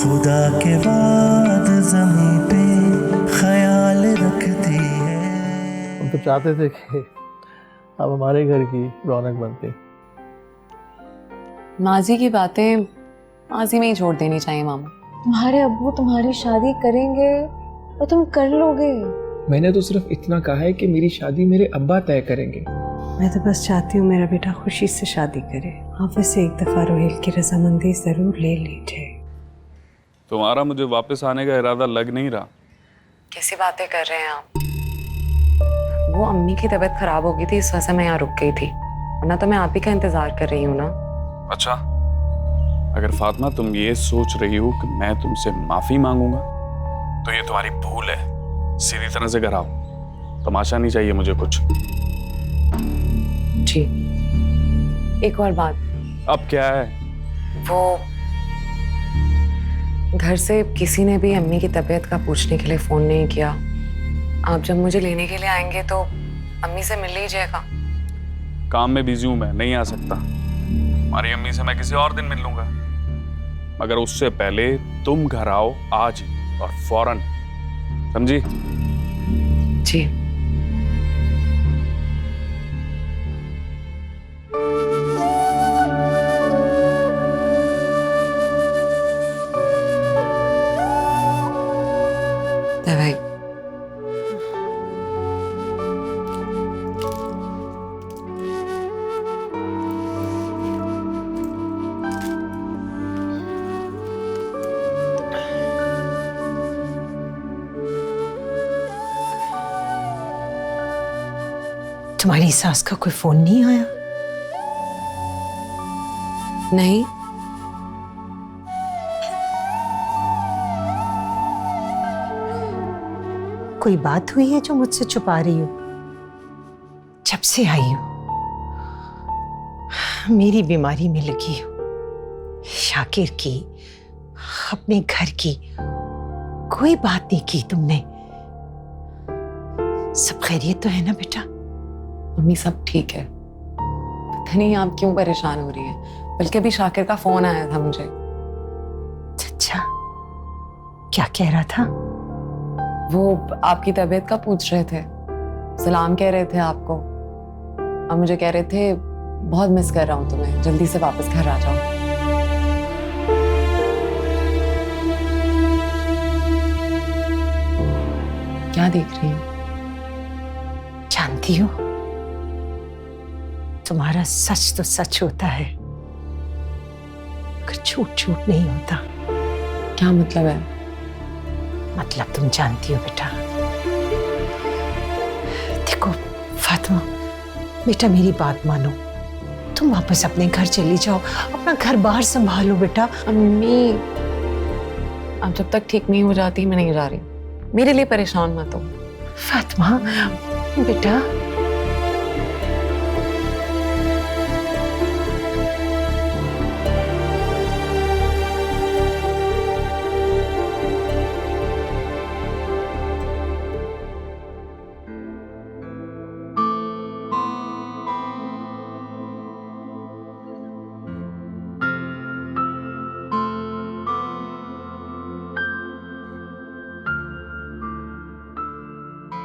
खुदा के बाद ज़मीं पे ख्याल रखती है। हम तो चाहते थे कि आप हमारे घर की रौनक बनते। माजी की बातें माजी में ही छोड़ देनी चाहिए मामा। तुम्हारे अब्बू तुम्हारी शादी करेंगे और तुम कर लोगे। मैंने तो सिर्फ इतना कहा है कि मेरी शादी मेरे अब्बा तय करेंगे। मैं तो बस चाहती हूँ मेरा बेटा खुशी से शादी करे। आप वैसे एक दफा रोहिल की रजामंदी जरूर ले लीजिए। तुम्हारा मुझे वापस आने का इरादा लग नहीं रहा। कैसी बातें कर रहे हैं आप? वो अम्मी की तबीयत खराब हो गई थी, इस वजह से मैं यहाँ रुक गई थी, वरना तो मैं आप ही का इंतजार कर रही हूँ ना। अच्छा, अगर फातिमा तुम ये सोच रही हो कि मैं तुमसे माफी मांगूंगा तो ये तुम्हारी भूल है। सीधी तरह से घर आओ, तमाशा नहीं चाहिए मुझे कुछ। जी, एक और बात। अब क्या है? वो घर से किसी ने भी अम्मी की तबीयत का पूछने के लिए फोन नहीं किया। आप जब मुझे लेने के लिए आएंगे तो अम्मी से मिल लीजिएगा। काम में बिजी हूं, मैं नहीं आ सकता। हमारी अम्मी से मैं किसी और दिन मिल लूंगा, मगर उससे पहले तुम घर आओ आज ही और फौरन, समझी? जी। दवाई। तुम्हारी सास का कोई फोन नहीं आया? नहीं, कोई बात हुई है जो मुझसे छुपा रही हो? जब से आई हो मेरी बीमारी में लगी हो, शाकिर की, अपने घर की कोई बात नहीं की तुमने। सब खैरियत तो है ना बेटा? मम्मी सब ठीक है। पता नहीं आप क्यों परेशान हो रही हैं, बल्कि अभी शाकिर का फोन आया था मुझे। अच्छा, क्या कह रहा था? वो आपकी तबीयत का पूछ रहे थे, सलाम कह रहे थे आपको। अब मुझे कह रहे थे बहुत मिस कर रहा हूँ तुम्हें, जल्दी से वापस घर आ जाओ। क्या देख रही हैं? जानती हो, तुम्हारा सच तो सच होता है, मगर झूठ झूठ नहीं होता। क्या मतलब है? मतलब तुम जानती हो बेटा। देखो फातिमा, बेटा मेरी बात मानो, तुम वापस अपने घर चली जाओ, अपना घर बाहर संभालो बेटा। अम्मी, अब जब तक ठीक नहीं हो जाती मैं नहीं जा रही। मेरे लिए परेशान मत हो। फातिमा बेटा,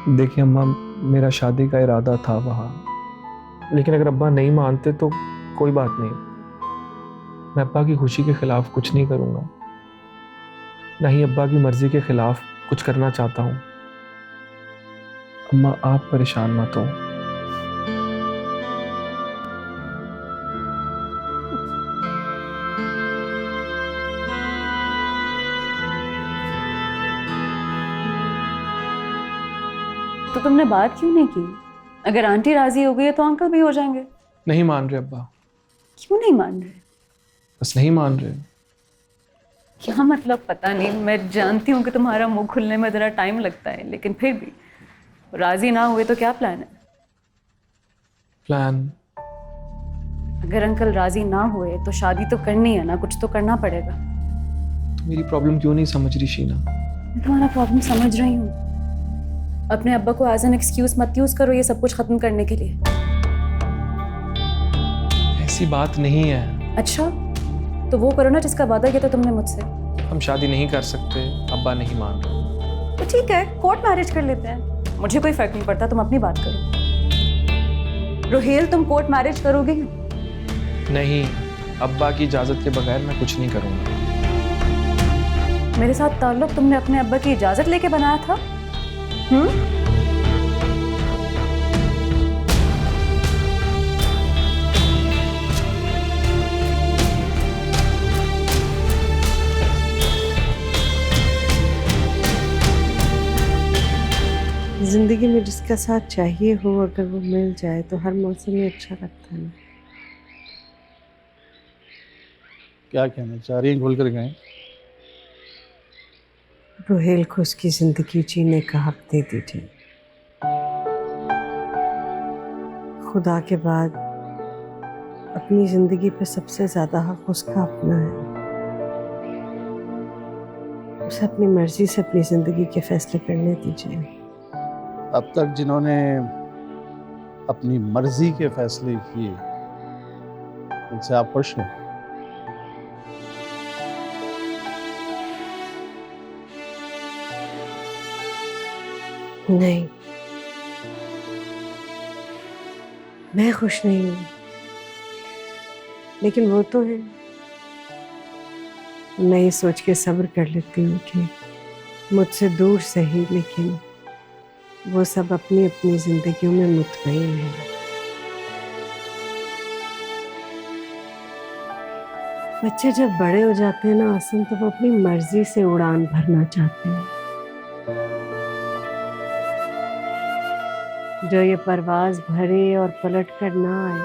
देखिए अम्मा, मेरा शादी का इरादा था वहाँ, लेकिन अगर अब्बा नहीं मानते तो कोई बात नहीं। मैं अब्बा की खुशी के खिलाफ कुछ नहीं करूँगा, ना ही अब्बा की मर्जी के खिलाफ कुछ करना चाहता हूँ। अम्मा आप परेशान मत हो। तो तुमने बात क्यों नहीं की? अगर आंटी राजी हो गई है तो अंकल भी हो जाएंगे। नहीं मान रहे अब्बा। क्यों नहीं मान रहे? बस नहीं मान रहे। क्या मतलब? पता नहीं, मैं जानती हूँ कि तुम्हारा मुंह खुलने में जरा टाइम लगता है, लेकिन फिर भी राजी ना हुए तो क्या प्लान है? प्लान? अगर अंकल राजी ना हुए तो शादी तो करनी है ना, कुछ तो करना पड़ेगा। तो मेरी प्रॉब्लम क्यों नहीं समझ रही शीना? मैं तुम्हारा प्रॉब्लम समझ रही हूँ। अपने अब्बा को एज एन एक्सक्यूज मत यूज करो ये सब कुछ खत्म करने के लिए। ऐसी बात नहीं है। अच्छा, तो वो करो ना जिसका वादा किया था तुमने मुझसे। हम शादी नहीं कर सकते, अब्बा नहीं मान रहे। तो ठीक है, कोर्ट मैरिज कर लेते हैं, मुझे कोई फर्क नहीं पड़ता, तुम अपनी बात करो। रोहेल, तुम कोर्ट मैरिज करोगे? नहीं, अब्बा की इजाज़त के बगैर मैं कुछ नहीं करूँगा। मेरे साथ ताल्लुक तुमने अपने अब्बा की इजाजत लेके बनाया था? जिंदगी में जिसका साथ चाहिए हो, अगर वो मिल जाए तो हर मौसम में अच्छा लगता है। क्या कहना चाह रही हैं, खुल कर गए? रोहेल को उसकी जिंदगी जीने का हक दे दीजिए। खुदा के बाद अपनी जिंदगी पे सबसे ज्यादा हक उसका अपना है। उसे अपनी मर्जी से अपनी जिंदगी के फैसले करने दीजिए। अब तक जिन्होंने अपनी मर्जी के फैसले किए, उनसे आप खुश हैं? नहीं, मैं खुश नहीं हूं, लेकिन वो तो है। मैं ये सोच के सब्र कर लेती हूँ कि मुझसे दूर सही, लेकिन वो सब अपनी अपनी जिंदगियों में मुतमईन है। बच्चे जब बड़े हो जाते हैं ना आसम, तो वो अपनी मर्जी से उड़ान भरना चाहते हैं। जो ये परवाज भरे और पलट कर ना आए,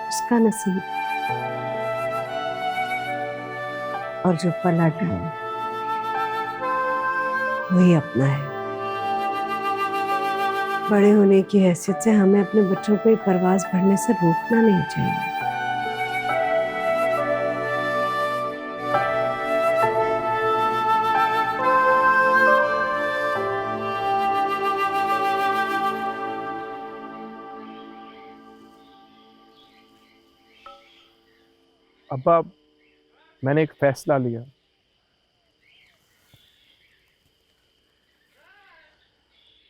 उसका नसीब। और जो पलट आए, वही अपना है। बड़े होने की हैसियत से हमें अपने बच्चों को ये परवाज भरने से रोकना नहीं चाहिए। अब्बा, मैंने एक फैसला लिया।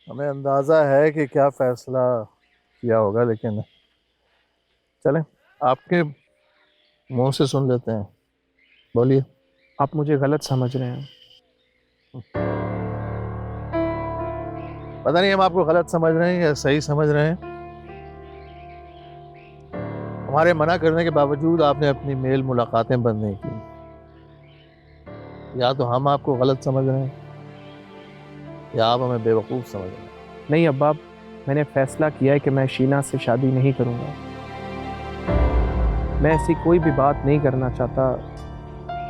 हमें अंदाज़ा है कि क्या फैसला किया होगा, लेकिन चलें आपके मुंह से सुन लेते हैं। बोलिए। आप मुझे गलत समझ रहे हैं। पता नहीं हम आपको गलत समझ रहे हैं या सही समझ रहे हैं। हमारे मना करने के बावजूद आपने अपनी मेल मुलाकातें बंद नहीं की। या तो हम आपको गलत समझ रहे हैं या आप हमें बेवकूफ़ समझ रहे हैं। नहीं अब्बा, मैंने फैसला किया है कि मैं शीना से शादी नहीं करूंगा। मैं ऐसी कोई भी बात नहीं करना चाहता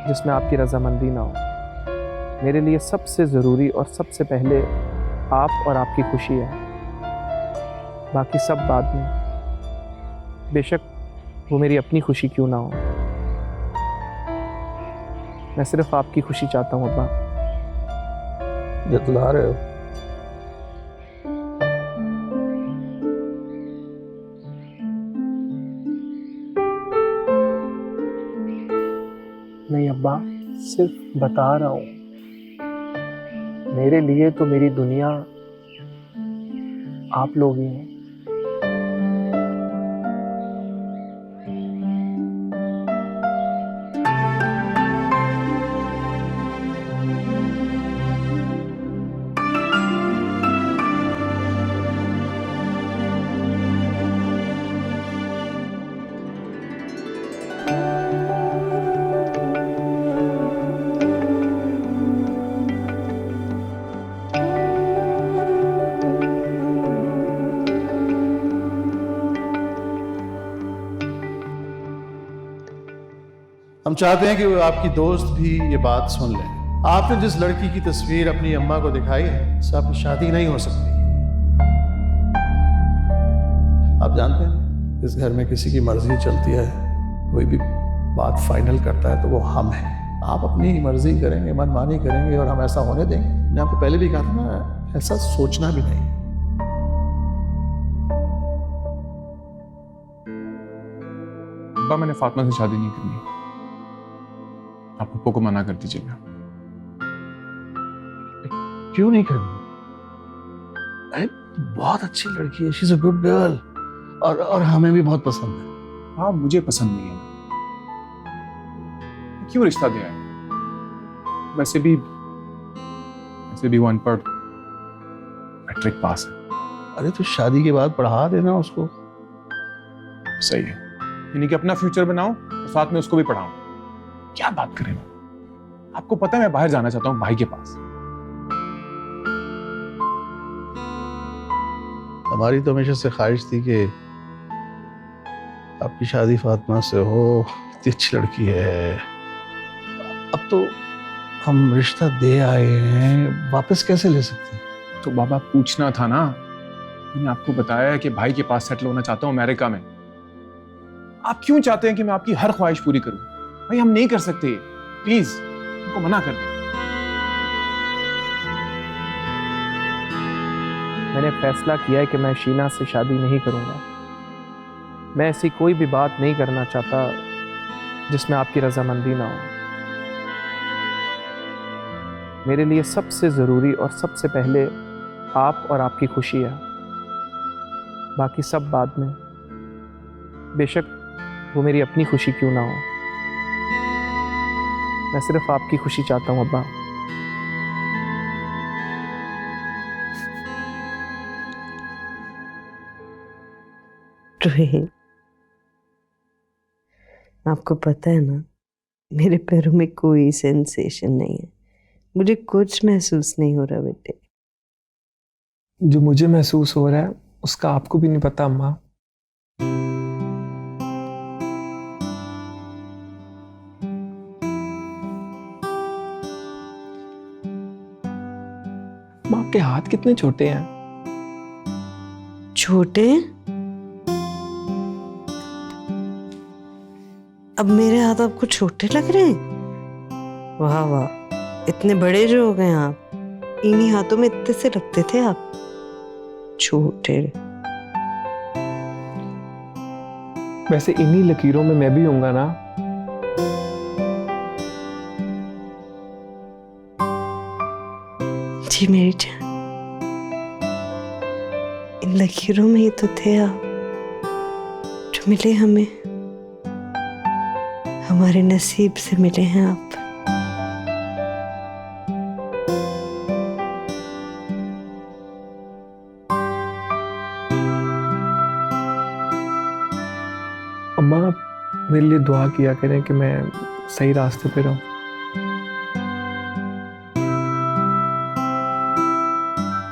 जिसमें आपकी रजामंदी ना हो। मेरे लिए सबसे ज़रूरी और सबसे पहले आप और आपकी खुशी है, बाकी सब बाद में। बेशक वो मेरी अपनी खुशी क्यों ना हो, मैं सिर्फ आपकी खुशी चाहता हूँ अब्बा। जतला रहे हो। नहीं अब्बा, सिर्फ बता रहा हूँ। मेरे लिए तो मेरी दुनिया आप लोग ही हैं। हम चाहते हैं कि वो आपकी दोस्त भी ये बात सुन ले। आपने जिस लड़की की तस्वीर अपनी अम्मा को दिखाई है, उससे आपकी शादी नहीं हो सकती। आप जानते हैं इस घर में किसी की मर्जी चलती है, कोई भी बात फाइनल करता है तो वो हम हैं। आप अपनी मर्जी करेंगे, मनमानी करेंगे और हम ऐसा होने देंगे? मैंने आपको पहले भी कहा था ना, ऐसा सोचना भी नहीं। अब्बा, मैंने फातिमा से शादी नहीं करनी। आप पप्पू को मना कर दीजिएगा। क्यों नहीं करनी? अरे बहुत अच्छी लड़की है, she is a good girl, और हमें भी बहुत पसंद है। हाँ, मुझे पसंद नहीं है, क्यों रिश्ता दिया है? वैसे भी वन पर मैट्रिक पास है। अरे तो शादी के बाद पढ़ा देना उसको। सही है, यानी कि अपना फ्यूचर बनाओ और साथ में उसको भी पढ़ाओ। क्या बात करें, आपको पता है मैं बाहर जाना चाहता हूँ भाई के पास। हमारी तो हमेशा से ख्वाहिश थी कि आपकी शादी फातिमा से हो, इतनी अच्छी लड़की है। अब तो हम रिश्ता दे आए हैं, वापस कैसे ले सकते हैं? तो बाबा पूछना था ना, मैंने आपको बताया कि भाई के पास सेटल होना चाहता हूँ अमेरिका में। आप क्यों चाहते हैं कि मैं आपकी हर ख्वाहिश पूरी करूं? भाई हम नहीं कर सकते, प्लीज उनको मना कर दें। मैंने फैसला किया है कि मैं शीना से शादी नहीं करूंगा। मैं ऐसी कोई भी बात नहीं करना चाहता जिसमें आपकी रजामंदी ना हो। मेरे लिए सबसे ज़रूरी और सबसे पहले आप और आपकी खुशी है, बाकी सब बाद में। बेशक वो मेरी अपनी खुशी क्यों ना हो, मैं सिर्फ आपकी खुशी चाहता हूँ अब्बा। रोहित, आपको पता है ना, मेरे पैरों में कोई सेंसेशन नहीं है, मुझे कुछ महसूस नहीं हो रहा बेटे। जो मुझे महसूस हो रहा है उसका आपको भी नहीं पता अम्मा। माँ, आपके हाथ कितने छोटे हैं। छोटे? अब मेरे हाथ आपको छोटे लग रहे हैं? वाह वाह, इतने बड़े जो हो गए आप। इन्हीं हाथों में इतने से रखते थे आप, छोटे। वैसे इन्हीं लकीरों में मैं भी होऊंगा ना। जी मेरी जान, इन लकीरों में ही तो थे आप, जो मिले हमें, हमारे नसीब से मिले हैं आप। अम्मा, मेरे लिए दुआ किया करें कि मैं सही रास्ते पे रहूं।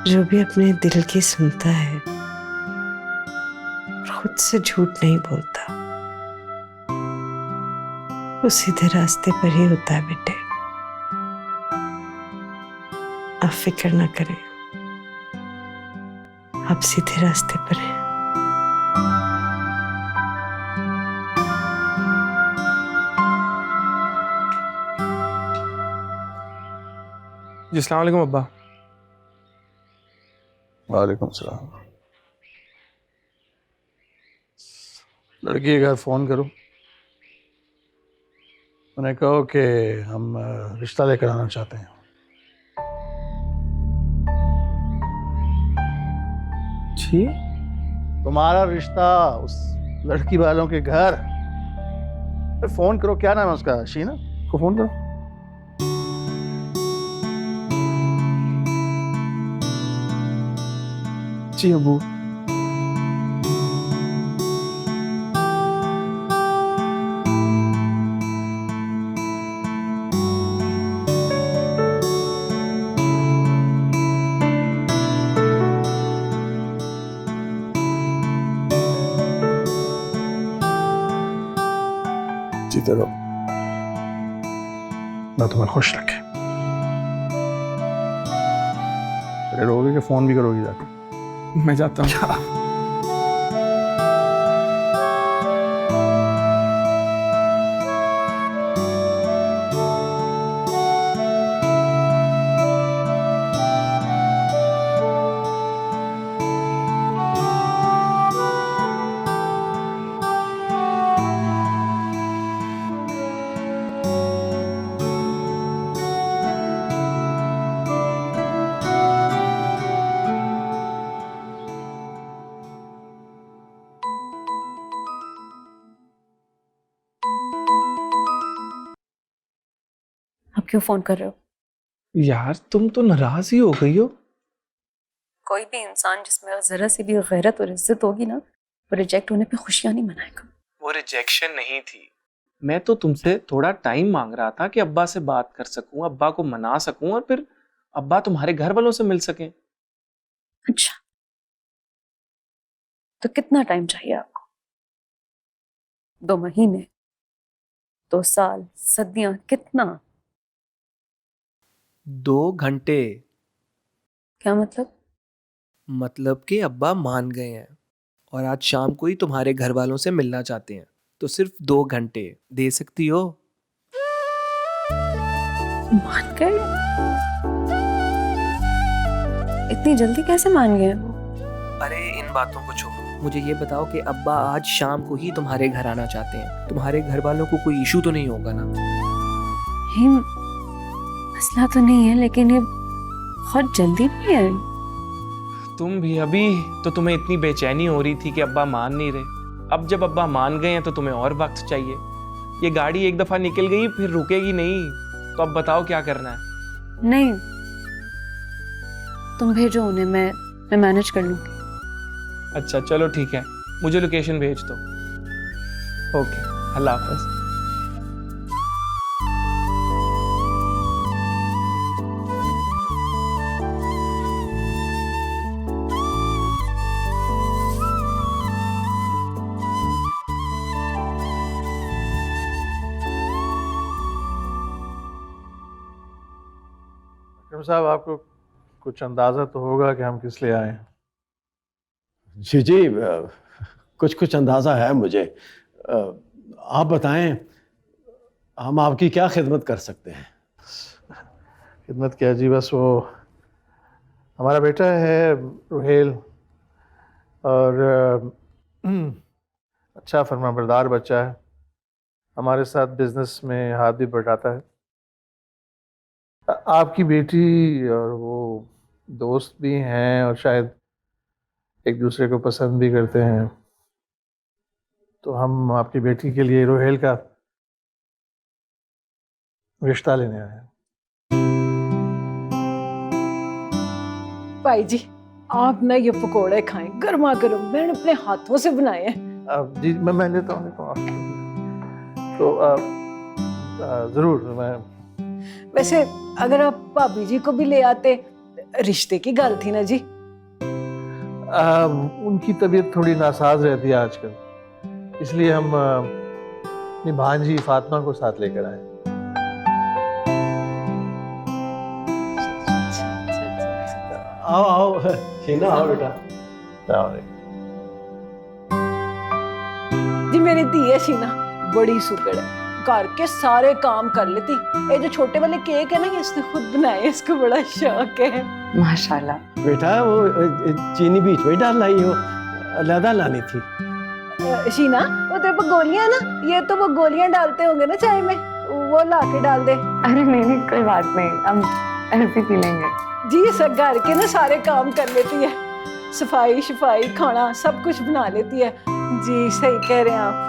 जो भी अपने दिल की सुनता है, खुद से झूठ नहीं बोलता, वो सीधे रास्ते पर ही होता है बेटे। आप फिक्र ना करें, आप सीधे रास्ते पर हैं। जी अस्सलाम वालेकुम अब्बा। वालेकुम सलाम। लड़की के घर फोन करो, उन्हें कहो कि हम रिश्ता लेकर आना चाहते हैं। जी? तुम्हारा रिश्ता उस लड़की वालों के घर। फोन करो, क्या नाम है उसका? शीना को फोन करो। जी अबू। जीते रहो, ना तुम्हें खुश रखे। अरे रोगे कि फोन भी करोगी जाकर? मैं जाता हूँ। क्यों फोन कर रहे हो? यार तुम तो नाराज ही हो गई हो। कोई भी इंसान जिसमें जरा सी भी गैरत और इज्जत होगी ना, वो रिजेक्ट होने पे खुशियां नहीं मनाएगा। वो रिजेक्शन नहीं थी, मैं तो तुमसे थोड़ा टाइम मांग रहा था कि अब्बा से बात कर सकूं, अब्बा को मना सकूं और फिर अब्बा तुम्हारे घर वालों से मिल सकें। अच्छा, तो कितना टाइम चाहिए आपको? 2 महीने, 2 साल, सदियां, कितना? 2 घंटे। क्या मतलब? मतलब कि अब्बा मान गए हैं और आज शाम को ही तुम्हारे घर वालों से मिलना चाहते हैं, तो सिर्फ 2 घंटे दे सकती हो? मान गए? इतनी जल्दी कैसे मान गए वो? अरे इन बातों को छोड़ो, मुझे ये बताओ कि अब्बा आज शाम को ही तुम्हारे घर आना चाहते हैं। तुम्हारे घर वालों को कोई इशू तो नहीं होगा ना? ये मसला तो नहीं है, लेकिन ये बहुत जल्दी भी है। तुम भी अभी तो तुम्हें इतनी बेचैनी हो रही थी कि अब्बा मान नहीं रहे, अब जब अब्बा मान गए हैं तो तुम्हें और वक्त चाहिए। ये गाड़ी एक दफा निकल गई फिर रुकेगी नहीं, तो अब बताओ क्या करना है? नहीं, तुम भेजो उन्हें, मैं मैनेज कर लूंगी। अच्छा चलो ठीक है, मुझे लोकेशन भेज दो। ओके, अल्लाह हाफ़िज़। अकरम साहब, आपको कुछ अंदाज़ा तो होगा कि हम किस लिए आए हैं? जी जी, कुछ कुछ अंदाज़ा है मुझे। आप बताएं, हम आपकी क्या खिदमत कर सकते हैं? खिदमत क्या जी, बस वो हमारा बेटा है रुहेल, और अच्छा फरमाबरदार बच्चा है, हमारे साथ बिजनेस में हाथ भी बटाता है। आपकी बेटी और वो दोस्त भी हैं और शायद एक दूसरे को पसंद भी करते हैं, तो हम आपकी बेटी के लिए रोहेल का रिश्ता लेने आए हैं। भाई जी, आप ना ये पकोड़े खाएं, गर्मा गर्म, मैंने अपने हाथों से बनाए हैं। अब जी मैं लेता हूँ तो ज़रूर। मैं वैसे अगर आप भाभी जी को भी ले आते, रिश्ते की गल थी ना जी। उनकी तबीयत थोड़ी नासाज रहती है आजकल, इसलिए हम अपनी भांजी फातिमा को साथ लेकर आए। आओ आओ शीना, आओ बेटा। जी मेरी धी है शीना, बड़ी सुकड़ है, घर के सारे काम कर लेती। ये जो छोटे वाले केक है ना, ये इसने खुद बनाए, इसको बड़ा शौक है। माशाल्लाह। बेटा वो चीनी बीच में डाल लाई हो, अलहदा लानी थी। शीना, वो तेरे पे गोलियां ना, ये तो वो गोलियां डालते होंगे ना चाय में, वो ला के डाल दे। अरे नहीं कोई बात नहीं, हम ऐसे पी लेंगे। जी सब घर के ना सारे काम कर लेती है, सफाई शफाई खाना सब कुछ बना लेती है। जी सही कह रहे हैं आप।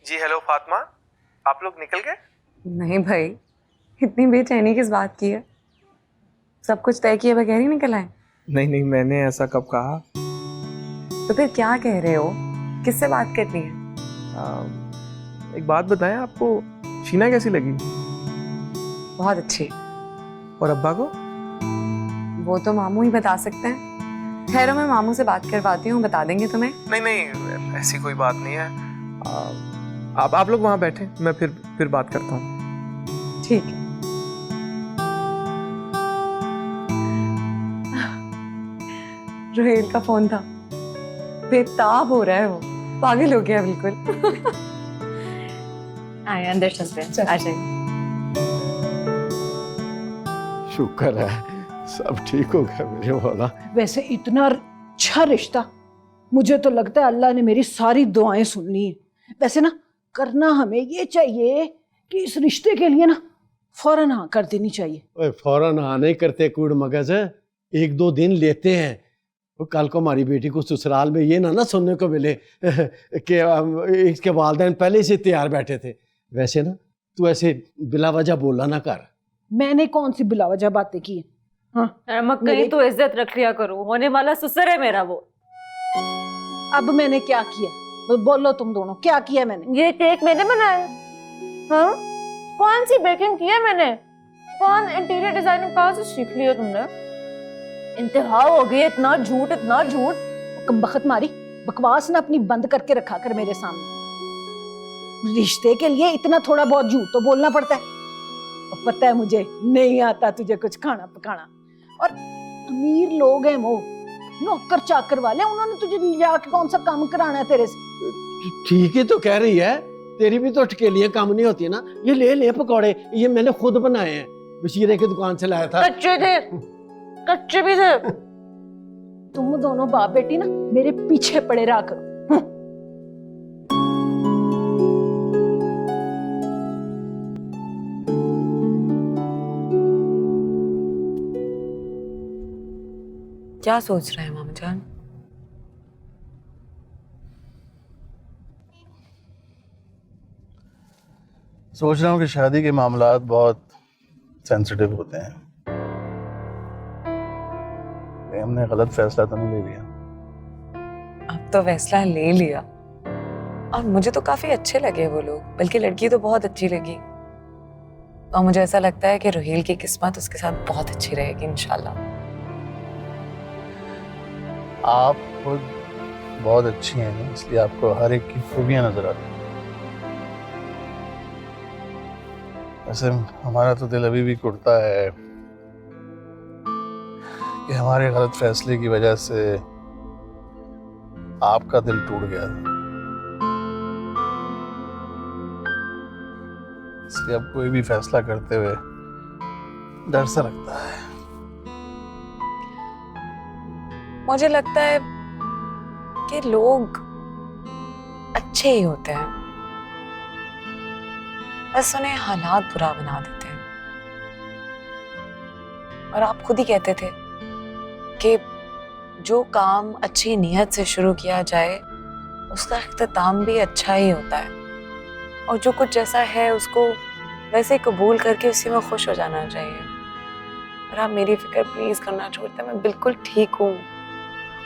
जी हेलो फातिमा, आप लोग निकल गए? नहीं भाई, इतनी बेचैनी किस बात की है? सब कुछ तय किए बगैर ही निकल आए? नहीं नहीं, मैंने ऐसा कब कहा? तो फिर क्या कह रहे हो? किससे बात करनी है? एक बात बताएं, आपको शीना कैसी लगी? बहुत अच्छी। और अब्बा को? वो तो मामू ही बता सकते हैं। ठहरो, मैं मामू से बात करवाती हूँ, बता देंगे तुम्हें। नहीं नहीं, ऐसी कोई बात नहीं है। आप लोग वहां बैठे, मैं फिर बात करता हूँ। ठीक है। रोहेल का फोन था, बेताब हो रहा है वो, पागल हो गया बिल्कुल। आए अंदर चलते हैं, आ जाइए। शुक्र है सब ठीक हो गया मेरे मौला। वैसे इतना अच्छा रिश्ता, मुझे तो लगता है अल्लाह ने मेरी सारी दुआएं सुन ली हैं। वैसे ना करना हमें ये चाहिए कि इस रिश्ते के लिए ना फौरन हाँ कर देनी चाहिए। ओए फौरन हाँ नहीं करते कूड़ मगज, 1-2 दिन लेते हैं। वो कल को हमारी बेटी को ससुराल में ये ना सुनने को मिले कि इसके वालिदैन पहले से तैयार बैठे थे। वैसे ना तू ऐसे बिला वजह बोला ना कर। मैंने कौन सी बिला वजह बातें की? हाँ कहीं तो इज्जत रख लिया करो, होने वाला ससुर है मेरा वो। अब मैंने क्या किया? बोलो तुम दोनों, क्या किया मैंने? ये केक मैंने बनाया? हाँ, कौन सी बेकिंग की है मैंने? कौन इंटीरियर डिजाइनिंग कहाँ से सीख लिया तुमने? इंतहा हो गई, इतना झूठ इतना झूठ। कम बखत मारी, बकवास ना अपनी बंद करके रखा कर मेरे सामने। रिश्ते के लिए इतना थोड़ा बहुत झूठ तो बोलना पड़ता है। और पता है मुझे नहीं आता तुझे कुछ खाना पकाना। और अमीर लोग हैं वो, नौकर चाकर वाले, उन्होंने तुझे जाके कौन सा काम कराना है तेरे से? ठीक ही तो कह रही है, तेरी भी तो अटकेलियां काम नहीं होती ना। ये ले पकौड़े, ये मैंने खुद बनाए हैं, बशीरे की दुकान से लाया था। कच्चे थे, कच्चे भी थे। तुम दोनों बाप बेटी ना मेरे पीछे पड़े रहा करो। क्या सोच रहे हैं मामा जान? सोच रहा हूँ कि शादी के मामलात बहुत सेंसिटिव होते हैं। कहीं हमने गलत फैसला तो नहीं ले लिया? अब तो फैसला ले लिया, और मुझे तो काफी अच्छे लगे वो लोग, बल्कि लड़की तो बहुत अच्छी लगी। और मुझे ऐसा लगता है कि रोहेल की किस्मत उसके साथ बहुत अच्छी रहेगी इंशाल्लाह। आप खुद बहुत अच्छी हैं ना, इसलिए आपको हर एक की खूबियां नजर आती हैं। वैसे हमारा तो दिल अभी भी कुड़ता है कि हमारे गलत फैसले की वजह से आपका दिल टूट गया था। इसलिए अब कोई भी फैसला करते हुए डर सा लगता है। मुझे लगता है कि लोग अच्छे ही होते हैं, बस उन्हें हालात बुरा बना देते हैं। और आप खुद ही कहते थे कि जो काम अच्छी नीयत से शुरू किया जाए उसका इख्तिताम भी अच्छा ही होता है, और जो कुछ जैसा है उसको वैसे कबूल करके उसी में खुश हो जाना चाहिए। और आप मेरी फिक्र प्लीज करना छोड़ते, मैं बिल्कुल ठीक हूँ,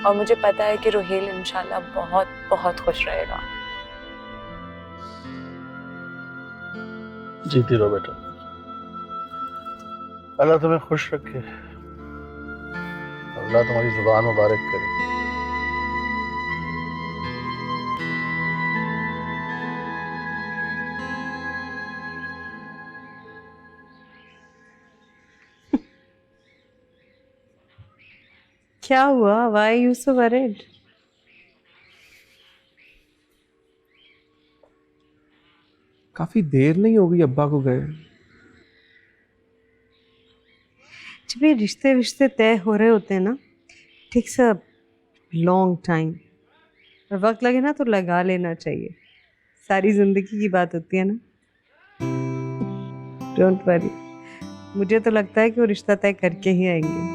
और मुझे पता है कि रोहेल इंशाल्लाह बहुत बहुत खुश रहेगा। जीती रहो बेटा, अल्लाह तुम्हें खुश रखे, अल्लाह तुम्हारी जुबान मुबारक करे। क्या हुआ? Why are you so worried? काफी देर नहीं हो गई अब्बा को गए। जब ये रिश्ते तय हो रहे होते हैं ना, ठीक सा लॉन्ग टाइम, और वक्त लगे ना तो लगा लेना चाहिए। सारी जिंदगी की बात होती है ना। डोंट वरी, मुझे तो लगता है कि वो रिश्ता तय करके ही आएंगे।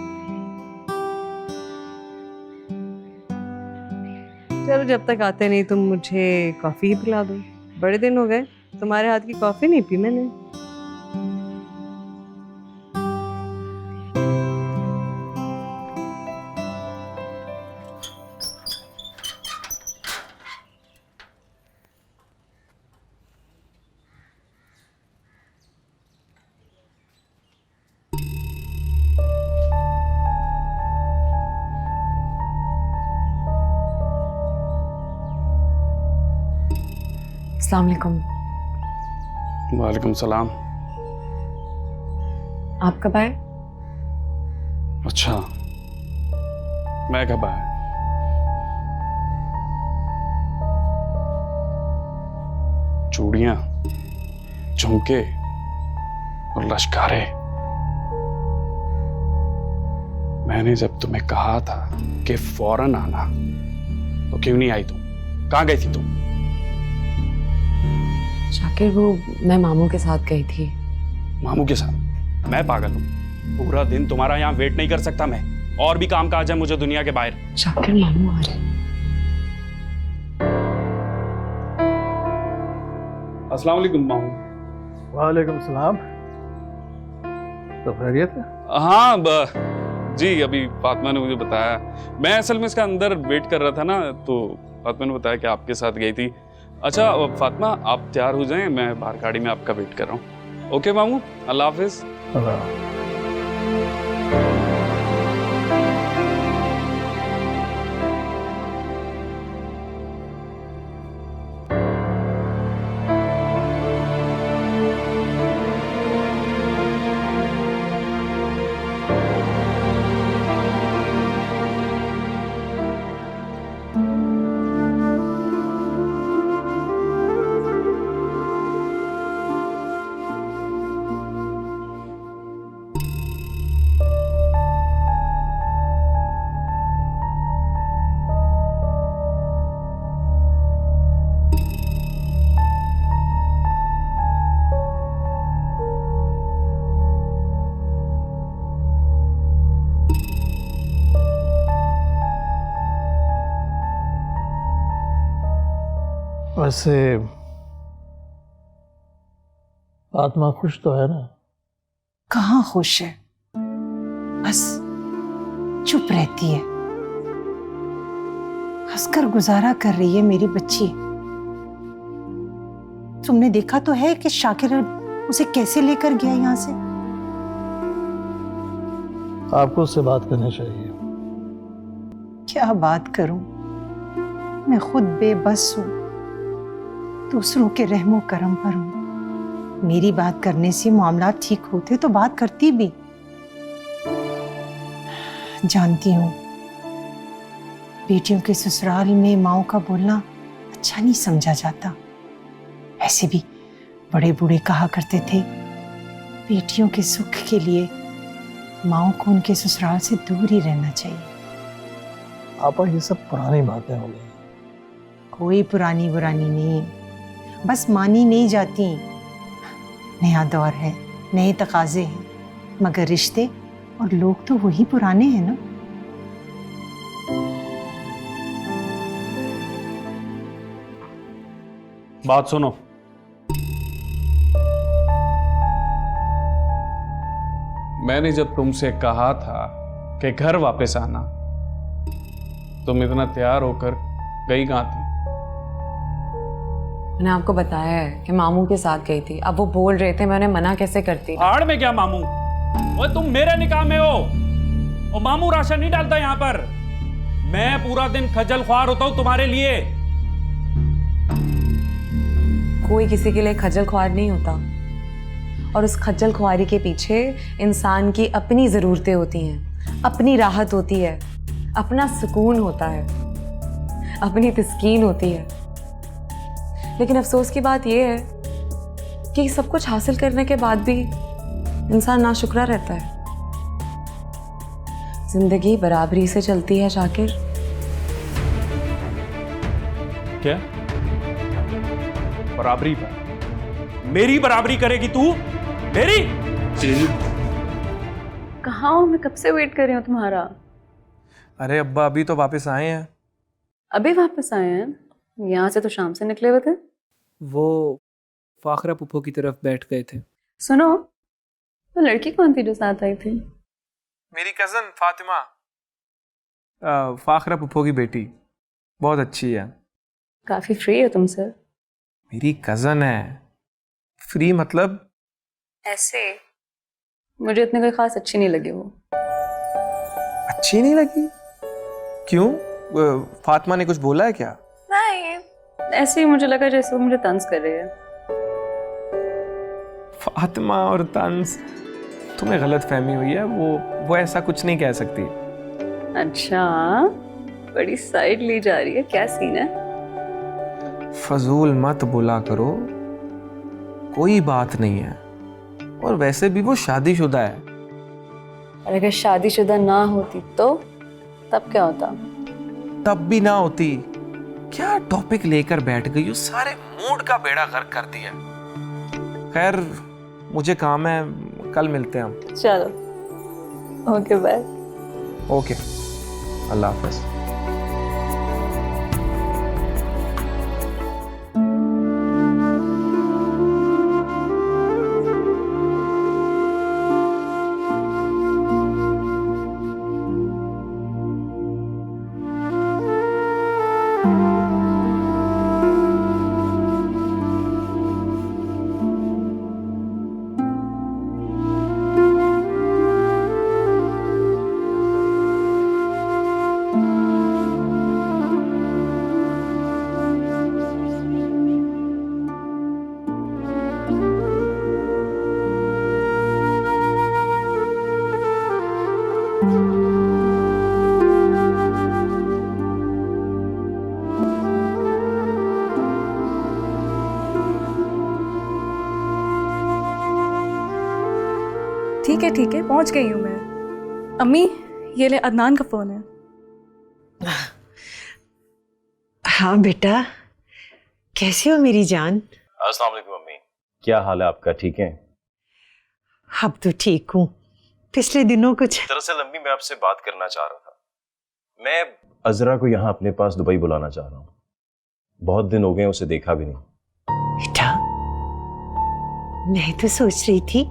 चलो, जब तक आते नहीं तुम मुझे कॉफी ही पिला दो। बड़े दिन हो गए तुम्हारे हाथ की कॉफी नहीं पी मैंने। अस्सलाम वालेकुम। वालेकुम सलाम। आप कब आए? अच्छा, मैं कब आया? चूड़ियां, झुमके और लश्कारे, मैंने जब तुम्हें कहा था कि फौरन आना, तो क्यों नहीं आई तुम? कहाँ गई थी तुम? शाकिर, वो मैं मामू के साथ गई थी। मामू के साथ। मैं पागल हूँ, पूरा दिन तुम्हारा यहाँ वेट नहीं कर सकता मैं। और भी काम काज है मुझे दुनिया के बाहर। शाकिर, मामू आ रहे हैं। अस्सलाम वालेकुम मामू। वालेकुम सलाम। तो खैरियत है? हाँ जी, अभी फातिमा ने मुझे बताया। मैं असल में इसका अंदर वेट कर रहा था ना, तो फातिमा ने बताया कि आपके साथ गई थी। अच्छा फातिमा, आप तैयार हो जाएं, मैं बाहर गाड़ी में आपका वेट कर रहा हूँ। ओके मामू, अल्लाह हाफिज। वैसे आत्मा खुश तो है ना? कहाँ खुश है, बस चुप रहती है। हंसकर गुजारा कर रही है मेरी बच्ची। तुमने देखा तो है कि शाकिर उसे कैसे लेकर गया यहाँ से। आपको उससे बात करनी चाहिए। क्या बात करूं, मैं खुद बेबस हूं, दूसरों के रहमो करम पर हूं। मेरी बात करने से मामला ठीक होते तो बात करती भी। जानती हूं बेटियों के ससुराल में माओ का बोलना अच्छा नहीं समझा जाता। ऐसे भी बड़े बूढ़े कहा करते थे, बेटियों के सुख के लिए माओ को उनके ससुराल से दूर ही रहना चाहिए। आपा, ये सब पुरानी बातें हो गई। कोई पुरानी बुरानी नहीं, बस मानी नहीं जाती। नया दौर है, नए तकाजे हैं, मगर रिश्ते और लोग तो वही पुराने हैं ना। बात सुनो, मैंने जब तुमसे कहा था कि घर वापस आना, तुम इतना तैयार होकर गई कहाँ थी? मैंने आपको बताया है कि मामू के साथ गई थी। अब वो बोल रहे थे, मैं उन्हें मना कैसे करती। हाड़ में क्या मामू, वो तुम मेरे निकाह में हो और मामू राशन नहीं डालता यहाँ पर। मैं पूरा दिन खज्जल ख्वार होता हूँ तुम्हारे लिए। कोई किसी के लिए खज्जल ख्वार नहीं होता, और उस खज्जल ख्वारी के पीछे इंसान की अपनी ज़रूरतें होती हैं, अपनी राहत होती है, अपना सुकून होता है, अपनी तस्कीन होती है। लेकिन अफसोस की बात यह है कि सब कुछ हासिल करने के बाद भी इंसान नाशुक्रा रहता है। जिंदगी बराबरी से चलती है शाकिर। क्या बराबरी पर? मेरी बराबरी करेगी तू? मेरी? कहाँ हो? मैं कब से वेट कर रही हूँ तुम्हारा। अरे अब्बा अभी तो वापस आए हैं। अभी वापस आए हैं? यहाँ से तो शाम से निकले हुए थे। वो फाखरा पुप्पो की तरफ बैठ गए थे। सुनो, वो लड़की कौन थी जो साथ आई थी? मेरी कजन फातिमा, फाखरा पुप्पो की बेटी, बहुत अच्छी है। काफी फ्री हो तुम सर। मेरी कजन है। फ्री मतलब? ऐसे मुझे इतनी कोई खास अच्छी नहीं लगी वो। अच्छी नहीं लगी? क्यों? फातिमा ने कुछ बोला है क्या? नहीं, ऐसे ही मुझे लगा जैसे वो मुझे तंज कर रही है। फातिमा और तंज, तुम्हें गलत फहमी हुई है। वो ऐसा कुछ नहीं कह सकती। अच्छा, बड़ी साइड ली जा रही है, क्या सीन है? फजूल मत बोला करो, कोई बात नहीं है। और वैसे भी वो शादीशुदा है। और अगर शादीशुदा ना होती तो तब क्या होता? तब भी ना होती। क्या टॉपिक लेकर बैठ गई हो, सारे मूड का बेड़ा गर्क कर दिया। खैर मुझे काम है, कल मिलते हैं हम। चलो ओके बाय। ओके, अल्लाह हाफ़िज़। ठीक है, पहुंच गई हूँ मैं। अम्मी, ये ले अदनान का फोन है। हाँ बेटा, कैसे हो मेरी जान? अस्सलाम वालेकुम अम्मी, क्या हाल है आपका? ठीक है? अब तो ठीक हूँ, पिछले दिनों कुछ। दरअसल अम्मी मैं आपसे बात करना चाह रहा था। मैं अजरा को यहाँ अपने पास दुबई बुलाना चाह रहा हूँ। बहुत दिन हो गए उसे देखा भी नहीं। बेटा, मैं तो सोच रही थी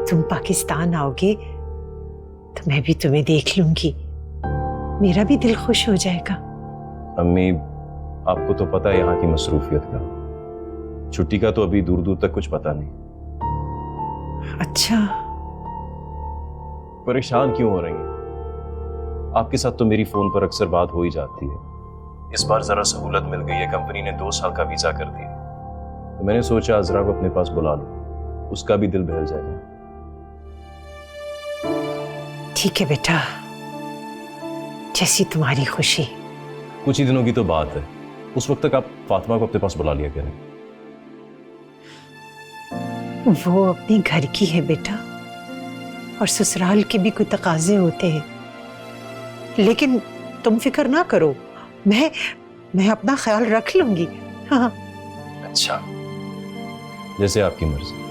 तुम पाकिस्तान आओगे तो मैं भी तुम्हें देख लूंगी, मेरा भी दिल खुश हो जाएगा। अम्मी, आपको तो पता है यहाँ की मसरूफियत का, छुट्टी का तो अभी दूर दूर तक कुछ पता नहीं। अच्छा, परेशान क्यों हो रही हैं? आपके साथ तो मेरी फोन पर अक्सर बात हो ही जाती है। इस बार जरा सहूलत मिल गई है, कंपनी ने 2 साल का वीजा कर दिया, तो मैंने सोचा अजरा को अपने पास बुला लूं, उसका भी दिल बहल जाएगा। ठीक है बेटा, जैसी तुम्हारी खुशी। कुछ ही दिनों की तो बात है, उस वक्त तक आप फातिमा को अपने पास बुला लिया करें। वो अपने घर की है बेटा, और ससुराल के भी कोई तकाजे होते हैं, लेकिन तुम फिक्र ना करो, मैं अपना ख्याल रख लूंगी। हाँ। अच्छा, जैसे आपकी मर्जी।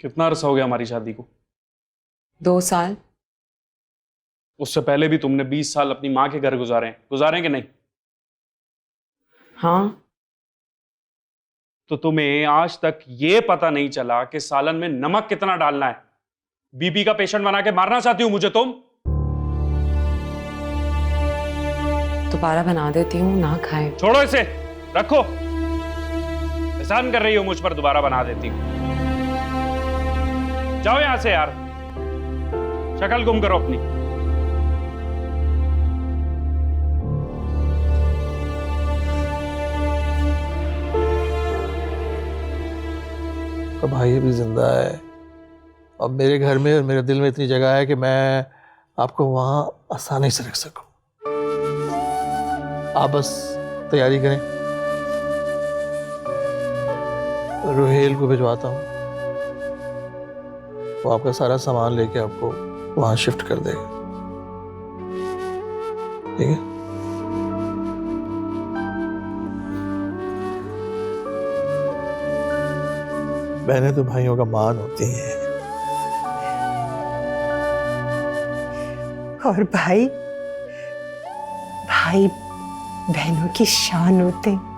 कितना अरसा हो गया हमारी शादी को? 2 साल। उससे पहले भी तुमने 20 साल अपनी माँ के घर गुजारे हैं कि नहीं? हाँ। तो तुम्हें आज तक ये पता नहीं चला कि सालन में नमक कितना डालना है? बीपी का पेशेंट बना के मारना चाहती हो मुझे तुम? दोबारा बना देती हूँ, ना खाए। छोड़ो इसे, रखो। एहसान कर रही हो मुझ पर, दोबारा बना देती हूँ। जाओ यहां से यार, शक्ल गुम करो अपनी। तो भाई अभी जिंदा है और मेरे घर में और मेरे दिल में इतनी जगह है कि मैं आपको वहाँ आसानी से रख सकूं। आप बस तैयारी करें, रोहेल को भिजवाता हूँ, वो आपका सारा सामान लेके आपको वहाँ शिफ्ट कर देगा। ठीक है? बहनें तो भाइयों का मान होती हैं। और भाई भाई बहनों की शान होते हैं।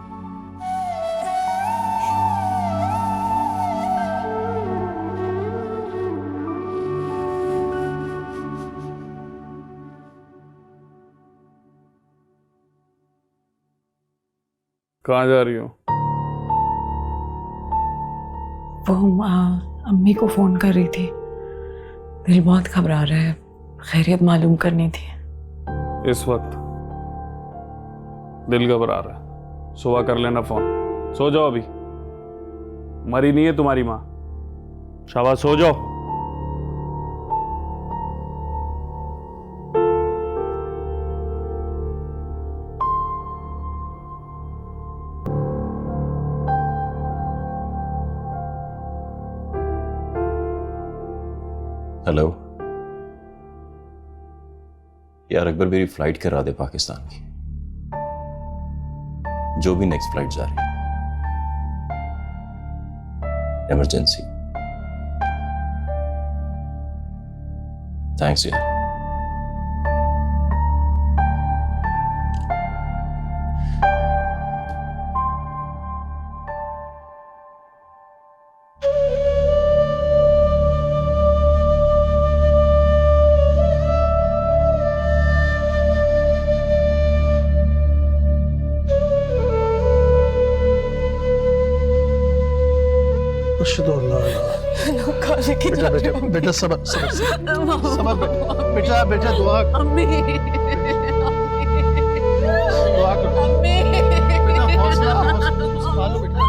कहाँ जा रही हो? वो अम्मी को फोन कर रही थी, दिल बहुत घबरा रहा है, खैरियत मालूम करनी थी। इस वक्त दिल घबरा रहा है? सुबह कर लेना फोन, सो जाओ अभी, मरी नहीं है तुम्हारी माँ, शाबाश सो जाओ। हेलो यार, अकबर मेरी फ्लाइट करा दे पाकिस्तान की, जो भी नेक्स्ट फ्लाइट जा रही है, इमरजेंसी। थैंक्स यार। बेटा बेटा बेटा सबर सबर सबर बेटा बेटा दुआ दुआ करो बेटा, हौसला संभालो बेटा।